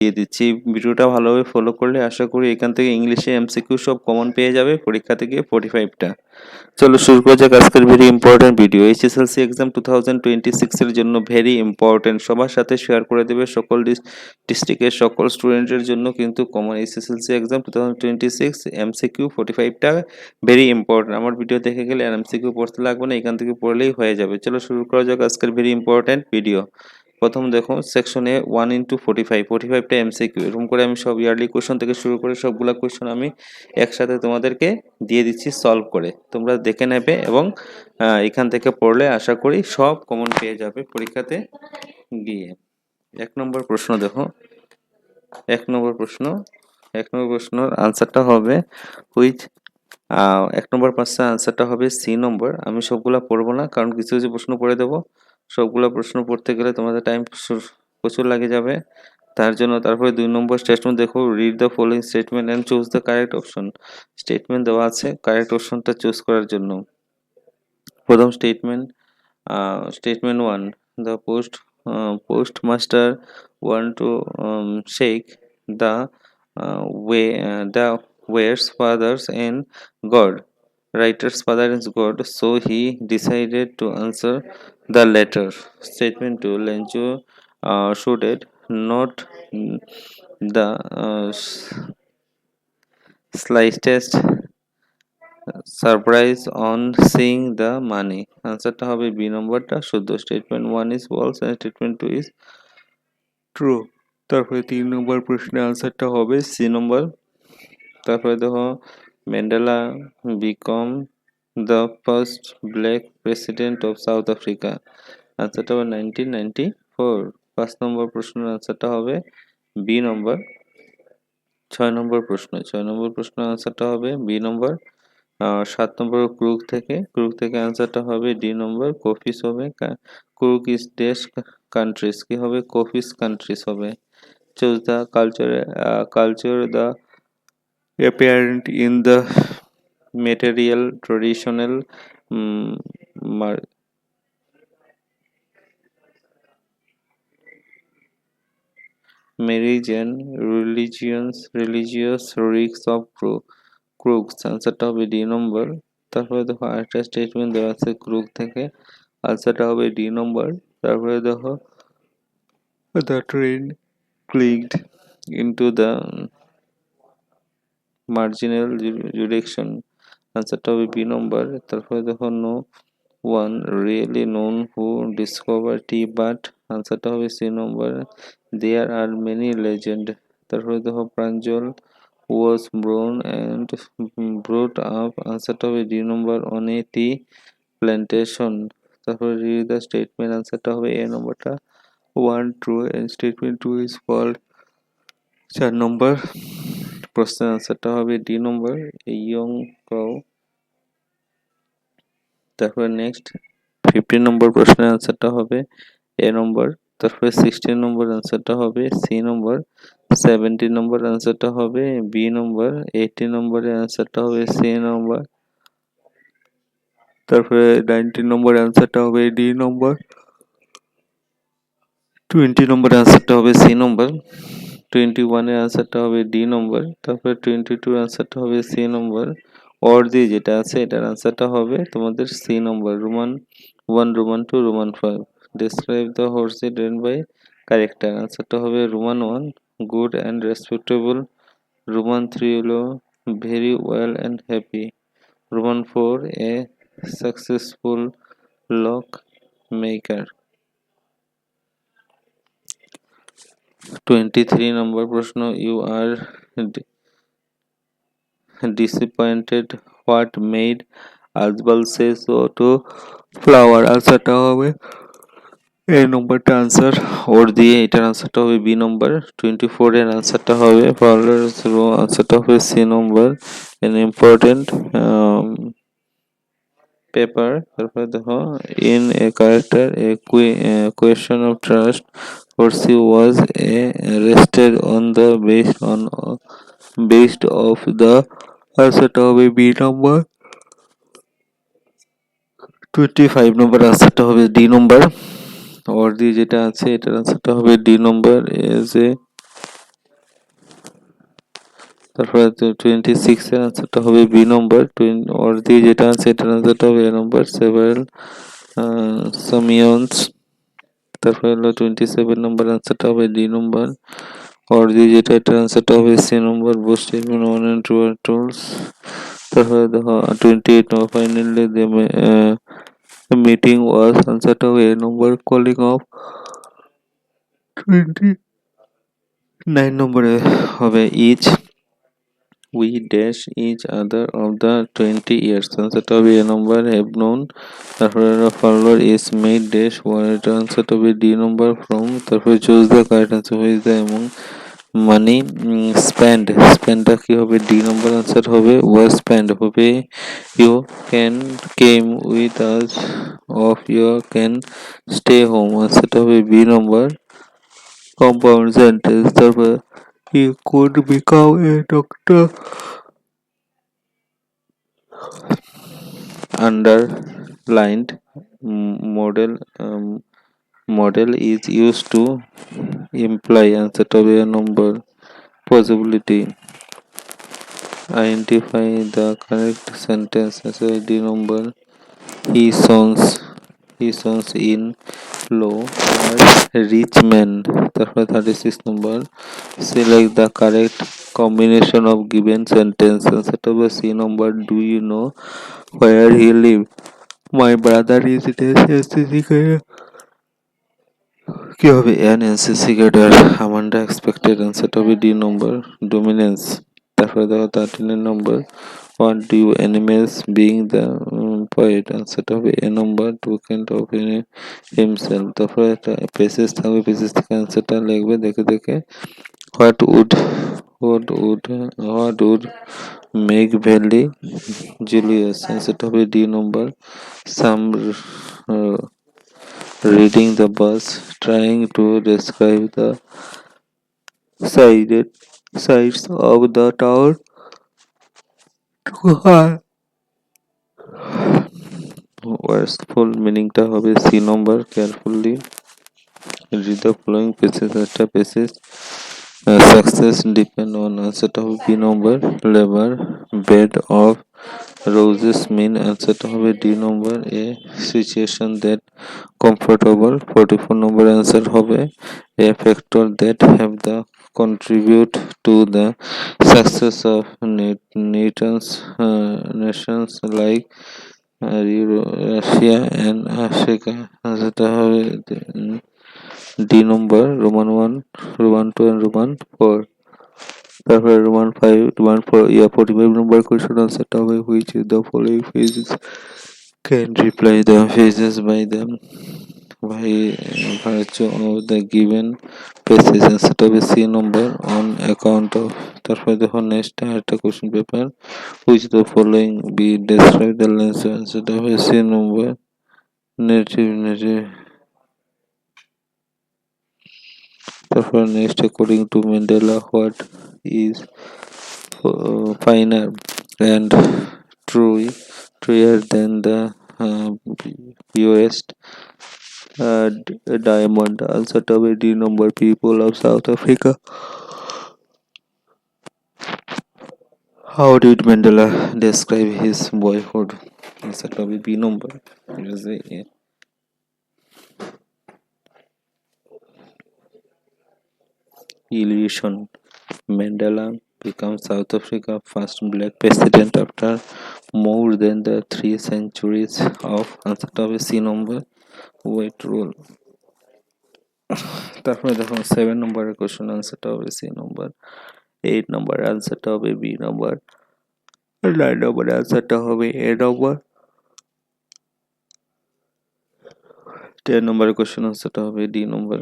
দিয়ে দিচ্ছি। ভিডিওটা ভালোভাবে ফলো করলে আশা করি এখান থেকে ইংলিশে এমসিকিউ সব কমন পেয়ে যাবে পরীক্ষা থেকে 45টা। চলো শুরু করা যাক আজকের very important video. HSLC exam 2026 এর জন্য ভেরি ইম্পর্টেন্ট, সবার সাথে শেয়ার করে দেবে। সকল ডিস্ট্রিক্টের সকল স্টুডেন্টের জন্য কিন্তু কমন এইচএসএলসি এক্সাম 2026 এমসিকিউ 45টা ভেরি ইম্পর্টেন্ট। আমার ভিডিও দেখে গেলে আর এমসিকিউ পড়তে লাগবে না, এখান থেকে পড়লেই হয়ে যাবে। চলো শুরু করা যাক আজকের ভেরি ইম্পর্টেন্ট ভিডিও। প্রথম দেখো সেকশনে 1x45টা এমসিকিউ, এরকম করে আমি সব ইয়ারলি কোয়েশ্চন থেকে শুরু করে সবগুলা কোয়েশ্চন আমি একসাথে তোমাদেরকে দিয়ে দিচ্ছি সলভ করে, তোমরা দেখে নেবে এবং এখান থেকে পড়লে আশা করি সব কমন পেয়ে যাবে পরীক্ষাতে গিয়ে। এক নম্বর প্রশ্ন দেখো, এক নম্বর প্রশ্নের আনসারটা হবে হুইচ এক নম্বর প্রশ্নের আনসারটা হবে সি নম্বর। আমি সবগুলা পড়বো না, কারণ কিছু কিছু প্রশ্ন পড়ে দেবো। সবগুলা প্রশ্ন পড়তে গেলে তোমাদের টাইম প্রচুর লাগে যাবে, তার জন্য। তারপরে 2 নম্বর স্টেটমেন্ট দেখো, read the following statement and choose the correct option. Statement দেওয়া আছে, কারেক্ট অপশনটা চুজ করার জন্য। প্রথম statement 1, the postmaster want to shake the the ware's fathers in God. Writer's father is God, so he decided to answer the letter. Statement 2, Lenju should not the slightest surprise on seeing the money. আনসারটা হবে B নম্বরটা শুদ্ধ। Statement 1 is false and statement 2 is true. তারপরে 3 নম্বর প্রশ্নের আনসারটা হবে C নম্বর। তারপরে দেখো, Mandela become the first black president of South Africa. আনসারটা হবে 1994। 5 নম্বর প্রশ্নের আনসারটা হবে বি নম্বর। 6 নম্বর প্রশ্নের আনসারটা হবে বি নম্বর। 7 নম্বর ক্রুক থেকে আনসারটা হবে ডি নম্বর। কফিস হবে ক্রুক ইজ ড্যাশ কান্ট্রিজ, কি হবে কফিস কান্ট্রিজ হবে। Choose the culture the apparent in the material traditional marriage and religious rites of crooks। আনসারটা হবে ডি নম্বর। তারপরে দেখো আরেকটা স্টেটমেন্ট দেওয়া আছে ক্রুক থেকে, আনসারটা হবে ডি নম্বর। তারপরে দেখো, the train clicked into the marginal direction। আনসারটা হবে বি নম্বর। তারপরে দেখো, no one really known who discover tea but. আনসারটা হবে সি নম্বর। There are many legend. তারপরে দেখো, Pranjal was born and brought up. আনসারটা হবে ডি নম্বর, অন এ টি প্ল্যান্টেশন। তারপরে রিড দ্য স্টেটমেন্ট। আনসারটা হবে এ নম্বরটা, 1 true and statement 2 is false. 4 নম্বর প্রশ্নের আনসারটা হবে ডি নম্বর, ইয়ং কাউ। তারপরে নেক্সট 15 নম্বর প্রশ্নের আনসারটা হবে এ নম্বর। তারপরে 16 নম্বর আনসারটা হবে সি নম্বর। 17 নম্বর আনসারটা হবে বি নম্বর। 18 নম্বরের আনসারটা হবে সি নম্বর। তারপরে 19 নম্বর আনসারটা হবে ডি নম্বর। 20 নম্বর আনসারটা হবে সি নম্বর। 21 এর আনসারটা হবে ডি নম্বর। তারপরে 22 আনসারটা হবে সি নম্বর। অর দিয়ে যেটা আছে এটার আনসারটা হবে তোমাদের সি নম্বর। Roman 1, Roman 2, Roman 5। Describe the horse ridden by character. আনসারটা হবে Roman 1, good and respectable. Roman 3 হলো very well and happy. Roman 4, a successful lock maker. 23 নম্বর প্রশ্ন, you are disappointed what made Azbal say so to flower। আনসারটা হবে এই নম্বরটা answer. ওর দিয়ে এটার আনসারটা হবে বি নম্বর। 24 এর আনসারটা হবে পার্লারস রো। আনসারটা হবে C number. An important paper. তারপরে দেখো, in a character a question of trust Horsey was arrested on the based of the আনসারটা হবে বি নম্বর। 25 নম্বর আনসারটা হবে ডি নম্বর। ওর দিয়ে যেটা আছে এটার আনসারটা হবে ডি নম্বর। এজ এ তারপরে 26 এর আনসারটা হবে বি নম্বর। অর দিয়ে যেটা আছে এটার আনসারটা হবে এ নম্বর, সেভারাল সামিয়ন্স। তারপরে হলো 27 নম্বর আনসারটা হবে ডি নম্বর। অর দিয়ে যেটা এটার আনসারটা হবে C number, both statement 1 and 2 are tools. তারপরে দেখো 28 নম্বর, ফাইনালি মিটিং ওয়াজ, আনসারটা হবে এ নম্বর, কলিং অফ। 29 নম্বরে হবে each we dash each other of the 20 years, আনসারটা হবে এ নম্বর, হ্যাভ নোন। তারপরে follower is made dash word, আনসারটা হবে ডি নম্বর, ফ্রম। তারপরে choose the correct answer which the among money spend, স্পেন্ডটা কি হবে, ডি নম্বর আনসার হবে ওয়াজ স্পেন্ড হবে। You can came with us of you can stay home, আনসারটা হবে বি নম্বর, কম্পাউন্ড সেন্টেন্স। তারপর he could become a doctor, underlined model model is used to imply, answer to be a number, possibility. Identify the correct sentence, answer D number, he sons in law are rich men. তারপরে 36 number, select the correct combination of given sentence, answer to be C number, do you know where he live, my brother is a SSC cadet. কি হবে, an NCC cadre, Amanda expected, আনসারটা হবে D number, dominance. তারপরে দেখো 13 number, what do you animals being the poet, আনসারটা হবে A number, to can't of himself. তারপরে একটা পেসেজ থাকবে, পেসেজ থেকে আনসারটা লিখবে দেখে দেখে। What would what would what would make valley Julius, আনসারটা হবে D number, some reading the bus, trying to describe the sided sides of the town to her. Worstful meaningটা হবে C number, carefully read the following pages, একটা pages success depend on, আনসারটা হবে B number, labor bed of roses mean, আনসারটা হবে D number, a situation that comfortable। 44 number answer হবে a factor that have the contribute to the success of nations nations like Russia and Africa, যেটা হবে D number, Roman 1, Roman 2 and Roman 4। তারপরে Roman 5, Roman 4 45 নম্বর question, আনসারটা হবে which is the following phases can reply the phases by the by virtue of the given passage, আনসারটা হবে C number, on account of। তারপরে দেখো next একটা question paper, which the following be describe the lens, আনসারটা হবে C number, native. তারপর next, according to Mandela what is finer and truer than the purest diamond, আনসারটা হবে D number, people of South Africa। How did Mandela describe his boyhood, আনসারটা হবে B number, illusion। Mandela became South Africa's first black president after more than the 3 centuries of, আনসারটা হবে C নম্বর, wait rule. তারপরে দেখো 7 নম্বরের question, আনসারটা হবে C number, 8 নম্বরের আনসারটা হবে বি নম্বর, 9 নম্বরের আনসারটা হবে এ নম্বর, 10 নম্বরের কোশ্চেন আনসারটা হবে ডি নম্বর,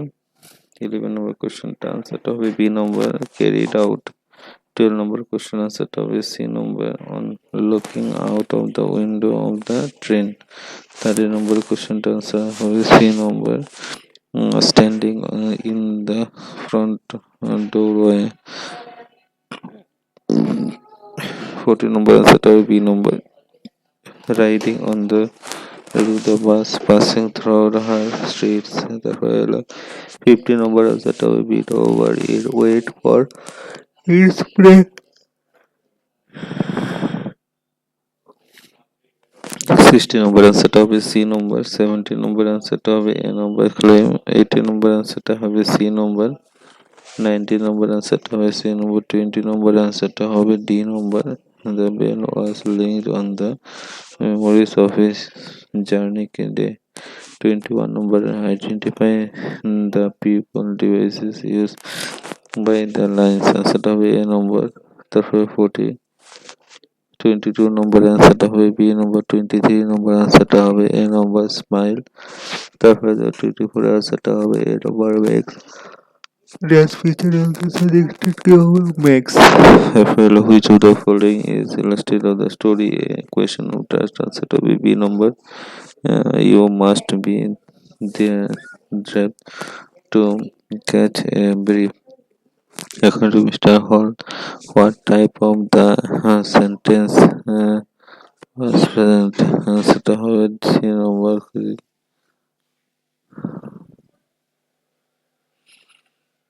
11 নম্বর কোশ্চেনটা আনসারটা হবে B number, carried out. 12 number question আনসারটা হবে C number, on looking out of the window of the train. 13 number কোশ্চেনটা আনসার হবে C number, standing in the front doorway. 14 number আনসারটা হবে B number, riding on the bus passing through her streets. তারপরে হলো 15 number আনসারটা হবে B number, wait for its break. 60 number অ্যান্সারটা হবে সি নম্বর, 70 নম্বর অ্যান্সারটা হবে এ নম্বর ক্লেম, 80 নম্বর অ্যান্সারটা হবে সি নম্বর, 90 নম্বর অ্যান্সারটা হবে সি নম্বর, 20 নম্বর অ্যান্সারটা হবে D number. The bell was linked on the memories of his journey day. 21 number, identify the people devices used by the lines, অ্যান্সারটা হবে এ নম্বর। তারপরে 22 নম্বর অ্যান্সারটা হবে বি নম্বর, 23 নম্বর অ্যান্সারটা হবে এ নম্বর স্মাইল, তারপরে 24 অ্যান্সারটা হবে A number max. That's feature also suggested to Max. FL, which of the following is illustrated of the story? Question of trust, answer to be B number. You must be there to catch a brief. According to Mr. Hall, what type of the sentence was present? Answer to হবে C number.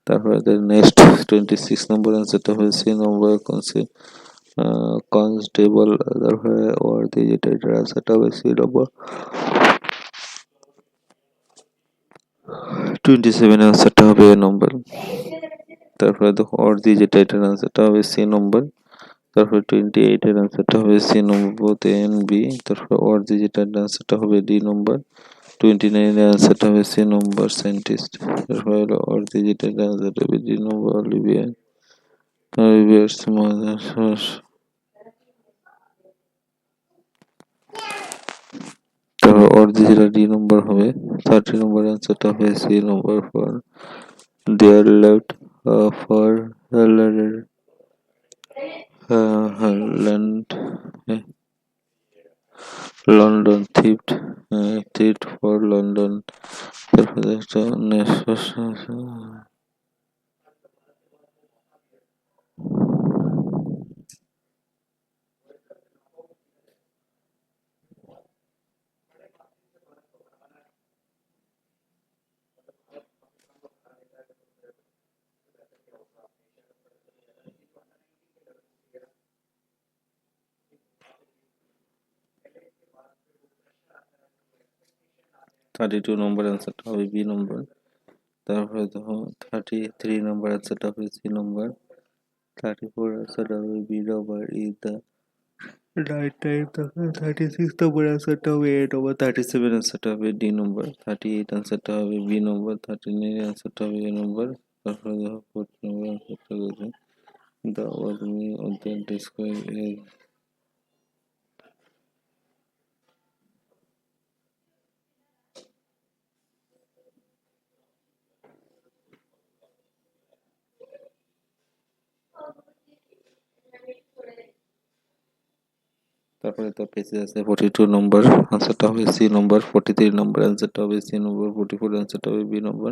তারপরে next 26 নম্বর অ্যান্সারটা হবে C নম্বর constable, তারপরে worthy যেটা এটার অ্যান্সারটা হবে C নম্বর। 27 অ্যান্সারটা হবে এ নম্বর। তারপরে দেখো ওয়ার্দি যেটা এটার অ্যান্সারটা হবে সি নম্বর। তারপরে 28 এর অ্যান্সারটা হবে C number both A and B. তারপরে ওয়ার্দি যেটা অ্যান্সারটা হবে ডি নম্বর। 29 এর অ্যান্সারটা হবে সি নম্বর সায়েন্টিস্ট। তারপরে হলো ওয়ার্দি যেটা অ্যান্সারটা হবে ডি নম্বর অলিভিয়া। Olivier mother source. তারপর অর্ধি যেটা ডি নম্বর হবে। 30 নম্বর অ্যান্সারটা হবে C number for their left for land London theft for London. তারপরে একটা $32 নম্বর অ্যান্সারটা হবে বি নম্বর। তারপরে দেখো 33 নম্বর অ্যান্সারটা হবে সি নম্বর। 34 অ্যান্সারটা হবে B number is the right time. তারপরে 36 নম্বর অ্যান্সারটা হবে এ নম্বর। 37 অ্যান্সারটা হবে ডি নম্বর। 38 অ্যান্সারটা হবে বি নম্বর। 39 অ্যান্সারটা হবে এ নম্বর। তারপরে দেখো 40 নম্বর অ্যান্সারটা হচ্ছে the wormy of the describe age. তারপরে তো পেজে আছে 42 নম্বর আনসারটা হবে সি নম্বর। 43 নম্বর আনসারটা হবে সি নম্বর। 44 আনসারটা হবে বি নম্বর।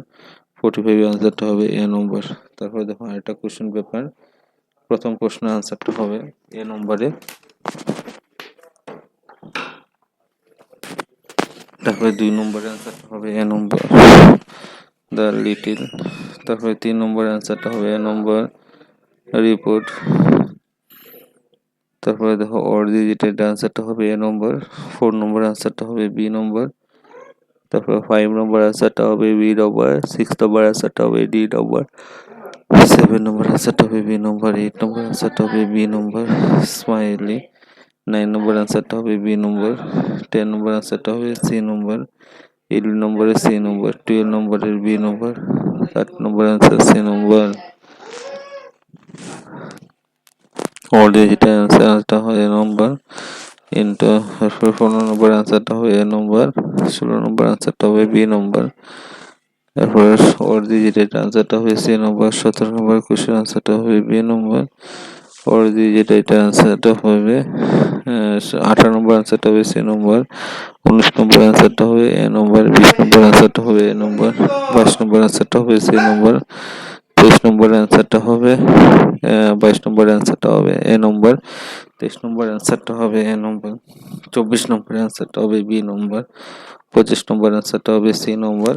45 আনসারটা হবে এ নম্বর। তারপরে দেখো আরেকটা কোশ্চেন পেপার। প্রথম প্রশ্নের আনসারটা হবে এ নম্বরে। তারপরে 2 নম্বরের আনসারটা হবে এ নম্বর দ্য লিটিল। তারপরে 3 নম্বরের আনসারটা হবে এ নম্বর রিপোর্ট। তারপরে দেখো অর্ধি যেটা আনসারটা হবে এ নম্বর। 4 নম্বর আনসারটা হবে বি নম্বর। তারপরে 5 নম্বর আনসারটা হবে বি নম্বর। 6 নম্বর আনসারটা হবে ডি নম্বর। 7 নম্বর আনসারটা হবে বি নম্বর। 8 নম্বর আনসারটা হবে বি নম্বর স্মাইলি। 9 নম্বর আনসারটা হবে বি নম্বর। 10 নম্বর আনসারটা হবে সি নম্বর। 11 নম্বরের সি নম্বর। 12 নম্বরের বি নম্বর। 8 নম্বর আনসার সি নম্বর। অর্ধি যেটা আনসারটা হয় এ নম্বর ইন্টু 15 নম্বর আনসারটা হবে এ নম্বর। 16 নম্বর আনসারটা হবে বি নম্বর। তারপরে অর্ধি যেটা আনসারটা হবে সি নম্বর। 17 নম্বর কোশ্চেন আনসারটা হবে বি নম্বর। অর্ধি যেটা এটা আনসারটা হবে 18 নম্বর আনসারটা হবে সি নম্বর। 19 নম্বর আনসারটা হবে এ নম্বর। 20 নম্বর আনসারটা হবে এ নম্বর। 22 নম্বর আনসারটা হবে সি নম্বর। 23 নম্বর অ্যান্সারটা হবে 22 নম্বর অ্যান্সারটা হবে এ নম্বর। 23 নম্বর অ্যান্সারটা হবে এ নম্বর। 24 নম্বর অ্যান্সারটা হবে বি নম্বর। 25 নম্বর অ্যান্সারটা হবে সি নম্বর।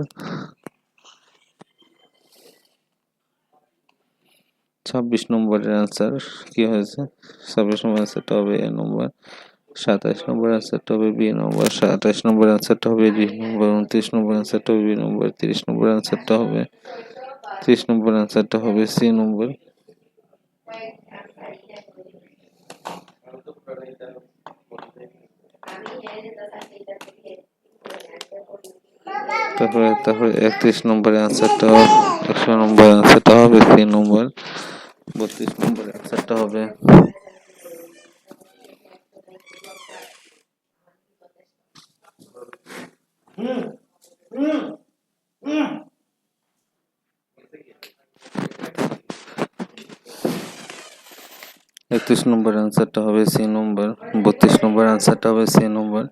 26 নম্বরের অ্যান্সার কি হয়েছে? 26 নম্বর অ্যান্সারটা হবে এ নম্বর। 27 নম্বর অ্যান্সারটা হবে বি নম্বর, 28 নম্বর অ্যান্সারটা হবে ডি নম্বর, 29 নম্বর অ্যান্সারটা হবে বি নম্বর, 30 নম্বর অ্যান্সারটা হবে 30 নম্বর অ্যান্সারটা হবে সি নম্বর। তারপরে 31 নম্বর অ্যান্সারটা 100 নম্বর অ্যান্সারটা হবে সি নম্বর, 32 নম্বর অ্যান্সারটা হবে একত্রিশ নম্বর অ্যান্সারটা হবে সি নম্বর, 32 নম্বর অ্যান্সারটা হবে সি নম্বর,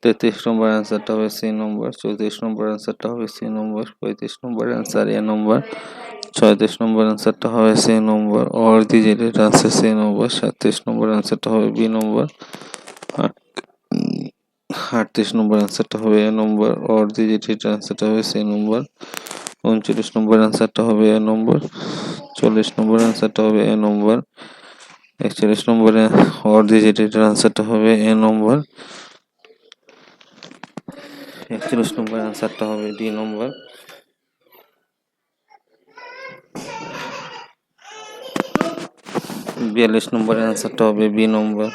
33 নম্বর অ্যান্সারটা হবে সি নম্বর, 34 নম্বর অ্যান্সারটা হবে সি নম্বর, 35 নম্বর অ্যান্সার এ নম্বর, 36 নম্বর অ্যান্সারটা হবে সি নম্বর और ডিজিটেড আনসার সি নম্বর, 37 নম্বর অ্যান্সারটা হবে বি নম্বর, 38 নম্বর অ্যান্সারটা হবে এ নম্বর और ডিজিটেড আনসারটা হবে সি নম্বর, 39 নম্বর অ্যান্সারটা হবে এ নম্বর, 40 নম্বর অ্যান্সারটা হবে এ নম্বর, 41 নম্বরে और ডিজিটেড আনসারটা হবে এ নম্বর, 41 নম্বর অ্যান্সারটা হবে ডি নম্বর, 42 নম্বরের অ্যান্সারটা হবে বি নম্বর,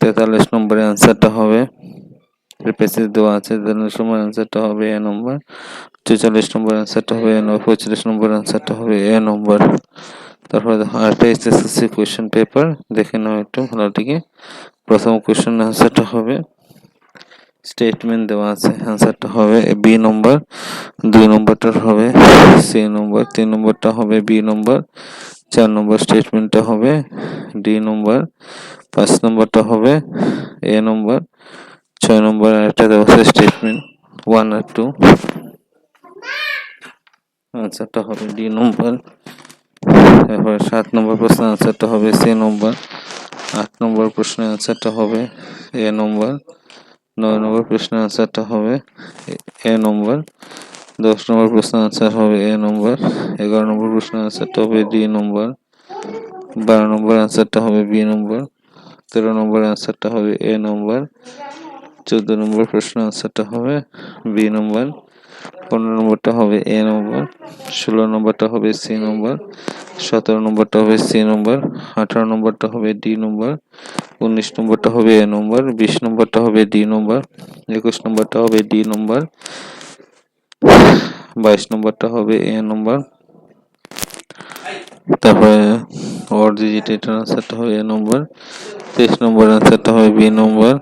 43 নম্বরের অ্যান্সারটা হবে প্যাসেজ দেওয়া আছে, 43 নম্বর অ্যান্সারটা হবে এ নম্বর, 44 নম্বর অ্যান্সারটা হবে এ নম্বর, 45 নম্বর অ্যান্সারটা হবে এ নম্বর। তারপরে আরেকটা এসএসসি কোয়েশ্চেন পেপার দেখে নাও একটু ভালোটিকে। প্রথম কোয়েশ্চেন অ্যান্সারটা হবে স্টেটমেন্ট দেওয়া আছে, অ্যান্সারটা হবে বি নম্বর, 2 নম্বরটা হবে সি নম্বর, 3 নম্বরটা হবে বি নম্বর, 4 নম্বর স্টেটমেন্টটা হবে ডি নম্বর, 5 নম্বরটা হবে এ নম্বর, 6 নম্বর আরেকটা দেওয়া আছে স্টেটমেন্ট 1 আর 2, আনসারটা হবে ডি নম্বর। তারপর 7 নম্বর প্রশ্নের আনসারটা হবে সি নম্বর, 8 নম্বর প্রশ্নের আনসারটা হবে এ নম্বর, 9 নম্বর প্রশ্নের আনসারটা হবে এ নম্বর, 10 নম্বর প্রশ্নের আনসার হবে এ নম্বর, 11 নম্বর প্রশ্নের আনসারটা হবে ডি নম্বর, 12 নম্বর আনসারটা হবে বি নম্বর, 13 নম্বর আনসারটা হবে এ নম্বর, 14 নম্বর প্রশ্নের আনসারটা হবে বি নম্বর, 15 নম্বরটা হবে এ নম্বর, 16 নম্বরটা হবে সি নম্বর, 17 নম্বরটা হবে সি নম্বর, 18 নম্বরটা হবে ডি নম্বর, 19 নম্বরটা হবে এ নম্বর, 20 নম্বরটা হবে ডি নম্বর, 21 নম্বরটা হবে ডি নম্বর, 22 নম্বরটা হবে এ নম্বর, তারপরে और ডিজিটেড আনসারটা হবে এ নম্বর, 23 নম্বর আনসারটা হবে বি নম্বর,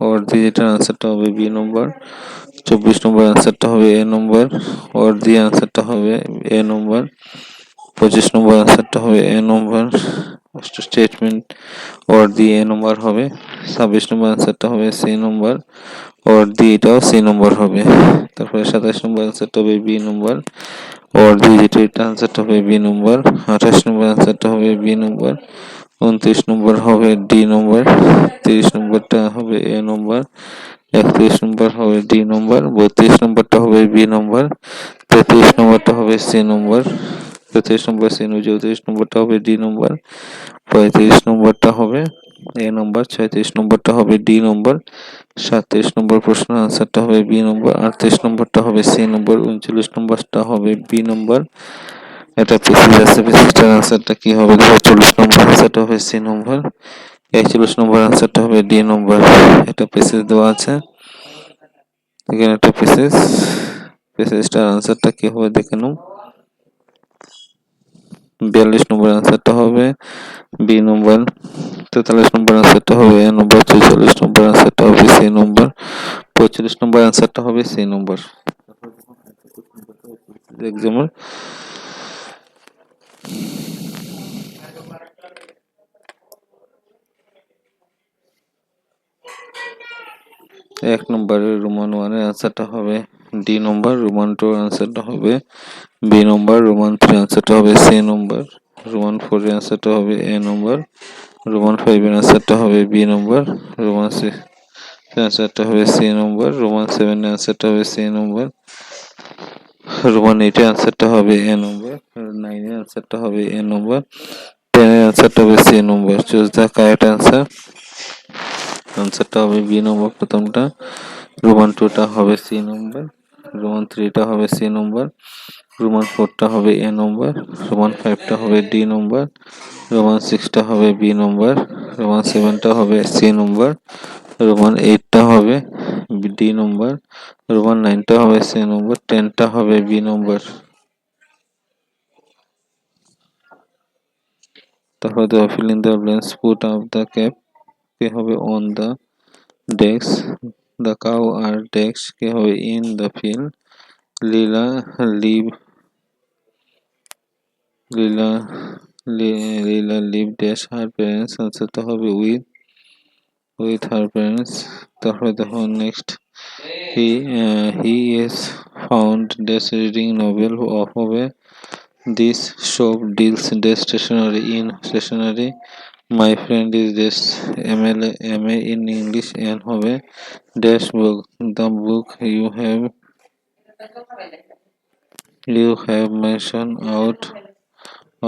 और ডিজিটেড আনসারটা হবে বি নম্বর, 24 নম্বর আনসারটা হবে এ নম্বর, और ডি আনসারটা হবে এ নম্বর, 25 নম্বর আনসারটা হবে এ নম্বর, স্টেটমেন্ট और ডি এ নম্বর হবে, 26 নম্বর আনসারটা হবে সি নম্বর, और ডি এটাও সি নম্বর হবে। তারপরে 27 নম্বর আনসারটা হবে বি নম্বর, और ডিজিটেড আনসারটা হবে বি নম্বর, 28 নম্বর আনসারটা হবে বি নম্বর, 29 নম্বর হবে ডি নম্বর, 30 নম্বরটা হবে এ নম্বর, 31 নম্বর হবে ডি নম্বর, 32 নম্বরটা হবে বি নম্বর, 33 নম্বরটা হবে সি নম্বর, 33 নম্বর সি নম্বর, 34 নম্বরটা হবে ডি নম্বর, 35 নম্বরটা হবে এ নম্বর, 36 নম্বরটা হবে ডি নম্বর, 37 নম্বর প্রশ্ন আনসারটা হবে বি নম্বর, 38 নম্বরটা হবে সি নম্বর, 39 নম্বরটা হবে বি নম্বর। এটা পেসিজ আছে, পেসিজটার আনসারটা কি হবে? 40 নম্বর আনসারটা হবে সি নম্বর, 41 নম্বর আনসারটা হবে ডি নম্বর। এটা পেসিজ দেওয়া আছে, এখানে একটা পেসিজ, পেসিজটার আনসারটা কি হবে দেখে নাও। 42 নম্বর আনসারটা হবে বি নম্বর, 43 নম্বর আনসারটা হবে এ নম্বর, 44 নম্বর আনসারটা হবে সি নম্বর, 45 নম্বর আনসারটা হবে সি নম্বর। এক্সাম্পল এক নম্বরের রোমান 1 এর আনসারটা হবে ডি নম্বর, রোমান 2 এর আনসারটা হবে বি নম্বর, রোমান 3 আনসারটা হবে সি নম্বর, রোমান 4 এর আনসারটা হবে এ নম্বর, রোমান 5 এর আনসারটা হবে বি নম্বর, রোমান 6 এর আনসারটা হবে সি নম্বর, রোমান 7 এর আনসারটা হবে সি নম্বর, রোমান 8 এর আনসারটা হবে এ নম্বর, 9 এর আনসারটা হবে এ নম্বর, 10 এর আনসারটা হবে C number. Choose the correct answer. আনসারটা হবে বি নম্বর প্রথমটা, রোমান 2টা হবে সি নম্বর, রোমান 3টা হবে সি নম্বর, রোমান 4টা হবে এ নম্বর, রোমান 5টা হবে ডি নম্বর, রোমান 6টা হবে বি নম্বর, রোমান 7টা হবে সি নম্বর, রোমান 8টা হবে ডি নম্বর, রোমান 9টা হবে সি নম্বর, 10টা হবে বি নম্বর। তারপর দেখো fill in the blanks, put up the cap কে হবে on the desk, the cow R desk কে হবে in the field, Leela leave Leela Leela leave dash her parents, answer তো হবে with her parents। তারপরে দেখো next, he is found dash reading novel of হবে this shop deals dash stationery in stationery, my friend is dash MA in English and হবে dash book, the book you have mentioned out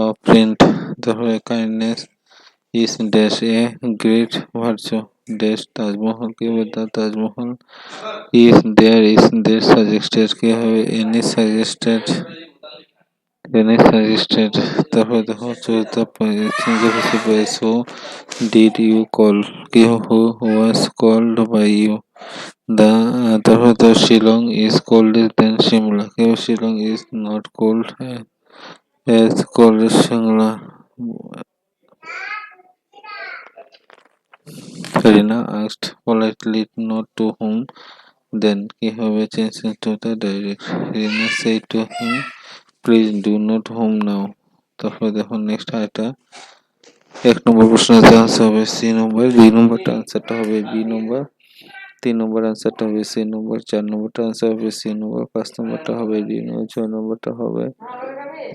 of print। তারপরে kindness is dash a great virtue dash Taj Mahal কি হবে the Taj Mahal is there suggested কি হবে any suggested। তারপরে দেখো চতুর্থ who did you call কি who was called by you, the তারপরে তো Shillong is colder than Shimla কি Shillong is not cold as cold as Shimla। Karina asked politely not to whom, then কি হবে change to the direct, Rina said to him please do not whom now। তারপরে দেখো next আরেকটা, 1 নম্বর প্রশ্নের answer হবে C নম্বর, 2 নম্বরটা আনসারটা হবে বি নম্বর, 3 নম্বর আনসারটা হবে সি নম্বর, 4 নম্বরটা আনসার হবে সি নম্বর, 5 নম্বরটা হবে ডি নম্বর, 6 নম্বরটা হবে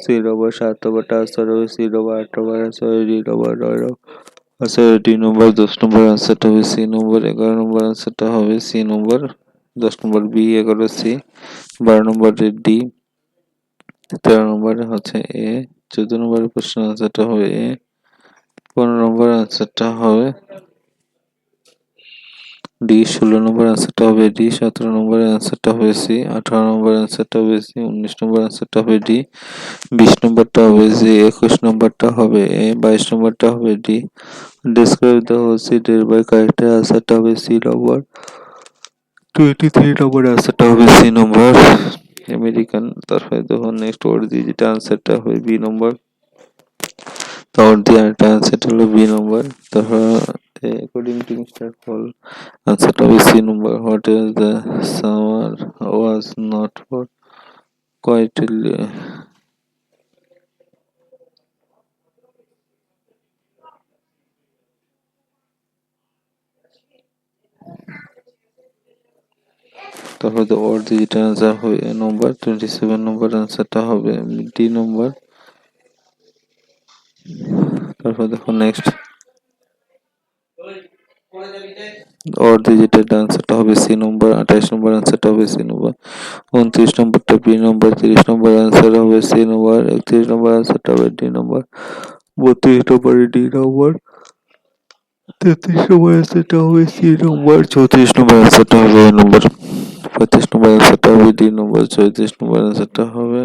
সি নম্বর, 7 নম্বরটা আনসার হবে সি নম্বর, 8 নম্বর আনসার হবে D number, 9 number answer D number, 10 number আনসারটা হবে সি নম্বর, 11 নম্বর আনসারটা হবে C number, 10 number B, 11 C, 12 number D, 13 নম্বরে হচ্ছে এ, 14 নম্বরের প্রশ্ন আনসারটা হবে এ, 15 নম্বর আনসারটা হবে ডি, 16 নম্বর আনসারটা হবে ডি, 17 নম্বরের আনসারটা হবে সি, 18 নম্বর আনসারটা হবে সি, 19 নম্বর আনসারটা হবে ডি, 20 নম্বরটা হবে সি, 21 নম্বরটা হবে এ, 22 নম্বরটা হবে D. Describe the whole seat by কারেক্টের আনসারটা হবে সি নম্বর, 23 নম্বর আনসারটা হবে সি নম্বর আমেরিকান। তারপরে দেখো নেক্সট ওয়ার্ড দিয়ে যেটা আনসারটা হবে বি নম্বর, তারপর দিয়ে আরেকটা আনসারটা হলো বি নম্বর। তারপর according to Mr. Paul আনসারটা হবে C number, what is the summer was not for quite. তারপরে ওয়ার্ড দিয়ে যেটা আনসার হবে এ নম্বর, 27 নম্বর আনসারটা হবে ডি নম্বর। তারপর দেখো নেক্সট ওর ডিজিটের আনসারটা হবে সি নম্বর, 28 নম্বর আনসারটা হবে সি নম্বর, 29 নম্বরটা বি নম্বর, 30 নম্বর আনসার হবে সি নম্বর, 31 নম্বর আনসারটা হবে ডি নম্বর, 32 নম্বরে ডি নম্বর, 33 নম্বর আনসারটা হবে সি নম্বর, 34 নম্বর আনসারটা হবে এ নম্বর, 35 নম্বর আনসারটা হবে ডি নম্বর, 36 নম্বর আনসারটা হবে।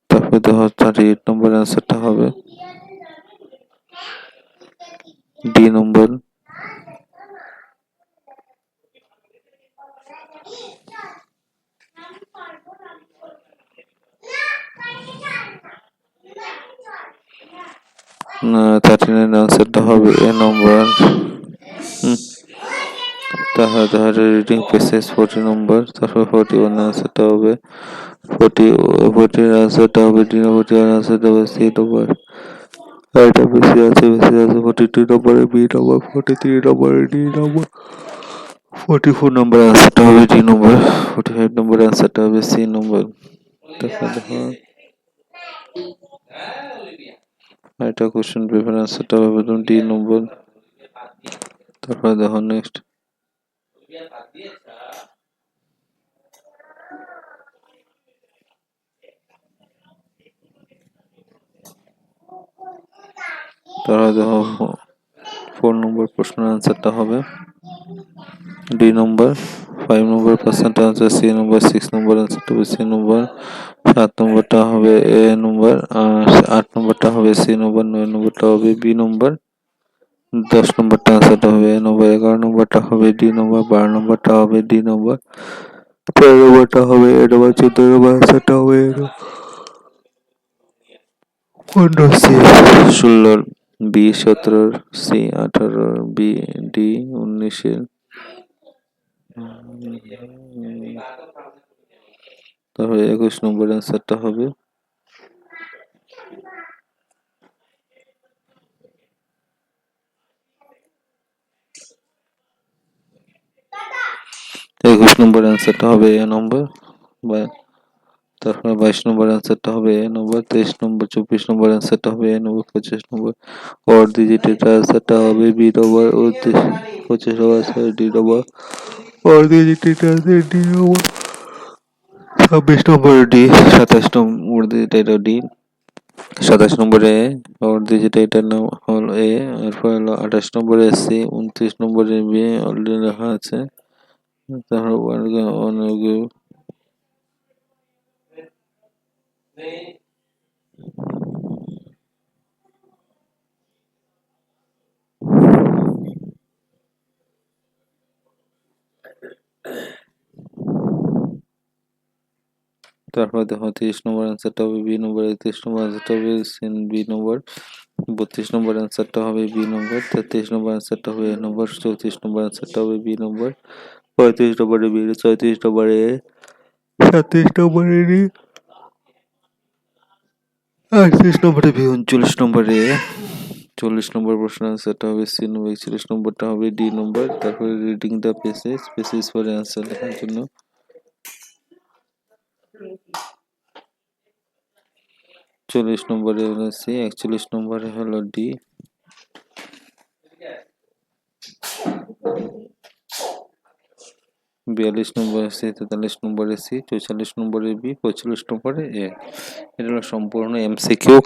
তারপরে দেখো 38 নম্বর আনসারটা হবে ডি নম্বর। না 39 আনসারটা হবে এ নম্বর। তাহলে রিডিং পেসেস 40 নম্বর, তারপর 41 আনসারটা হবে 40 আনসারটা হবে ডি নম্বর, 41 আনসারটা হবে সি নম্বর, এটা বেশি আছে 42 নম্বরে বি নম্বর, 43 নম্বরে ডি নম্বর, 44 নম্বর আনসারটা হবে ডি নম্বর, 45 নম্বর আনসারটা হবে সি নম্বর। তারপর দেখো এটা কোশ্চেন পেপার আনসারটা হবে ডি নম্বর। তারপরে দেখো নেক্সট তাহলে দেখো 4 নম্বর প্রশ্নের আনসারটা হবে ডি নম্বর। 5 নম্বর প্রশ্নটা আনসার সি নম্বর। 6 নম্বর আনসারটা হবে সি নম্বর। 7 নম্বরটা হবে এ নম্বর। 8 নম্বরটা হবে সি নম্বর। 9 নম্বরটা হবে বি নম্বর। 10 নম্বরটা আনসারটা হবে এ নম্বর। 11 নম্বরটা হবে ডি নম্বর। 12 নম্বরটা হবে ডি নম্বর। 13 নম্বরটা হবে এ নম্বর। 14 নম্বর আনসারটা হবে A number. 15 C, 16 B, 17 C, 18 B, D, 19 তাহলে 21 নম্বর অ্যান্সারটা হবে 21 নম্বর অ্যান্সারটা হবে এ নম্বর। তারপরে 22 নম্বর অ্যান্সারটা হবে এ নম্বর। 23 নম্বর 24 নম্বর অ্যান্সারটা হবে এ নম্বর। 25 নম্বর অর ডিজিটের অ্যান্সারটা হবে B number. 25 number answer D number. Or ডিজিটের answer D number. 26 number D. 27 number ডিজিটের ডি। 27 নম্বরে অর ডিজিটের নাম হলো এ। এরপর হলো 28 নম্বরে সি। 29 নম্বরে বি অলরেডি লেখা আছে। তারপর দেখো 30 নম্বর অ্যান্সারটা হবে বি নম্বর। 31 নম্বর অ্যান্সারটা হবে বি নম্বর। 32 নম্বর অ্যান্সারটা হবে বি নম্বর। 33 নম্বর অ্যান্সারটা হবে এ নম্বর। 34 নম্বর অ্যান্সারটা হবে বি নম্বর। 35 নম্বরে বি। 36 নম্বরে এ। 37 নম্বরে ডি। 38 নম্বরে বি। 39 নম্বরে এ। 40 নম্বর প্রশ্ন অ্যান্সারটা হবে সি নম্বর। 41 নম্বরটা হবে ডি নম্বর। তারপরে রিডিং দ্য পেসেজ পরে অ্যান্সার লেখার জন্য 40 নম্বরে হলো সি। 41 নম্বরে হলো ডি। 42 নম্বরে সি। 43 নম্বরে সি। 44 নম্বরে বি। 45 নম্বরে এ। এটা হলো সম্পূর্ণ এমসিকিউ।